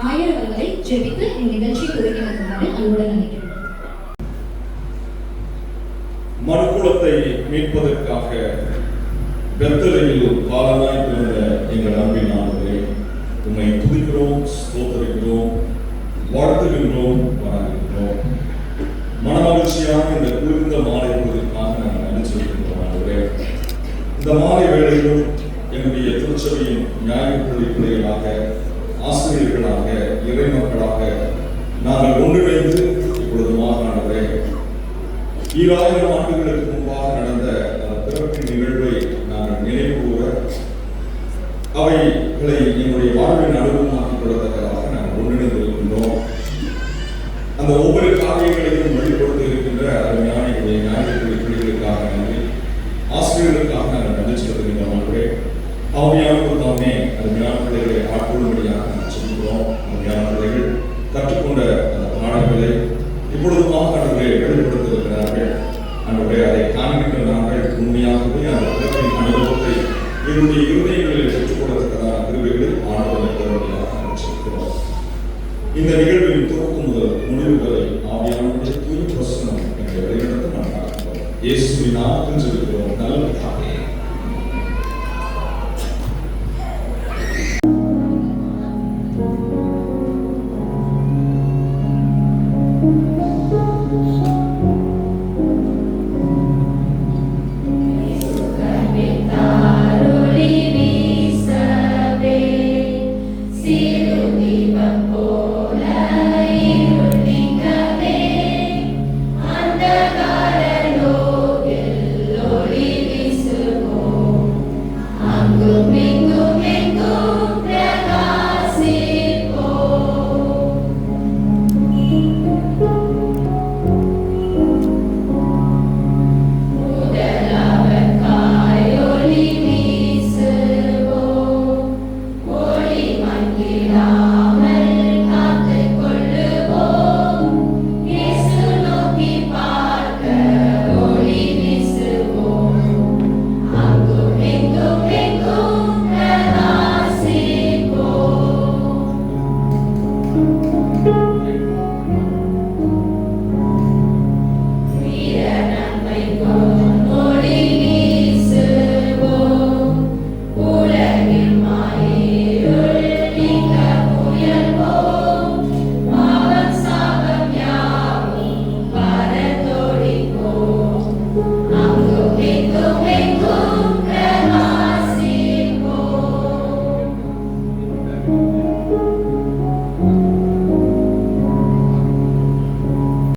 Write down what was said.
ஆயர் அவர்களை ஜெபித்து இந்த நிகழ்ச்சியை துவக்கி வைக்குமாறு அன்புடன் நினைக்கிறேன். மனுக்குலத்தை மீட்பதற்காக பெத்தேலில் பாலனாய் பிறந்த எங்கள் அன்பின் ஆண்டவரே, உம்மை துதிக்கிறோம், ஸ்தோத்திரிக்கிறோம், வாழ்த்துகின்றோம், வணங்குகின்றோம். மனமகிழ்ச்சியாக இந்த குளிர்ந்த மாலை பொழுதுக்காக நாங்கள் நன்றி சொல்கின்றோம் ஆண்டவரே. இந்த மாலை வேளையிலும் என்னுடைய திருச்சபையின் ஞாயிற்றுப்பள்ளி பிள்ளைகளாக, ஆசிரியர்களாக, இறைமக்களாக நாங்கள் ஒன்றிணைந்து இப்பொழுது ஆண்டவரே 2000 ஆண்டுகளுக்கு முன்பாக நடந்த பிறப்பின் நிகழ்வை நாங்கள் நினைவு கூற, அவைகளை என்னுடைய வாழ்வின் அனுபவமாக்கிக் கொள்ளத்தக்கதாக நாங்கள் ஒன்றிணைந்திருக்கின்றோம். அந்த ஒவ்வொரு காரியங்களையும் வெளிப்படுத்த இருக்கின்ற அருமையான ஞாயிற்றுப்பள்ளி பிள்ளைகளுக்காக நன்றி, ஆசிரியர்களுக்காக நாங்கள் நன்றி செலுத்துகின்றோம். ஆண்டவரே, ஆவியானவர் தாமே அருமையான பிள்ளைகளை ஆட்கொள்ளும்படியாக நாங்கள் சொல்கிறோம். அருமையான பிள்ளைகள் கற்றுக்கொண்ட அந்த பாடங்களை இப்பொழுதுமாக ஆண்டவரை வெளிப்படுத்தியிருக்கிறார்கள். ஆண்டவரே, அதை காண்கின்ற நாங்கள் உண்மையாகவே அந்த பிறப்பின் அனுபவத்தை என்னுடைய இருதயங்களில் பெற்றுக் கொள்ளத்தக்கதான கிருபைகளை ஆண்டவரை பெறும்படியாக நாங்கள் சொல்கிறோம். இந்த நிகழ்வின் துவக்கம் முதல் முடிவு வரை ஆவியானவருடைய தூய பிரசன்னம் எங்களை வழிநடத்த நாம் பார்க்கிறோம். இயேசுவின் நாமத்தில் ஜெபிக்கிறோம் நல்ல பிதாவே.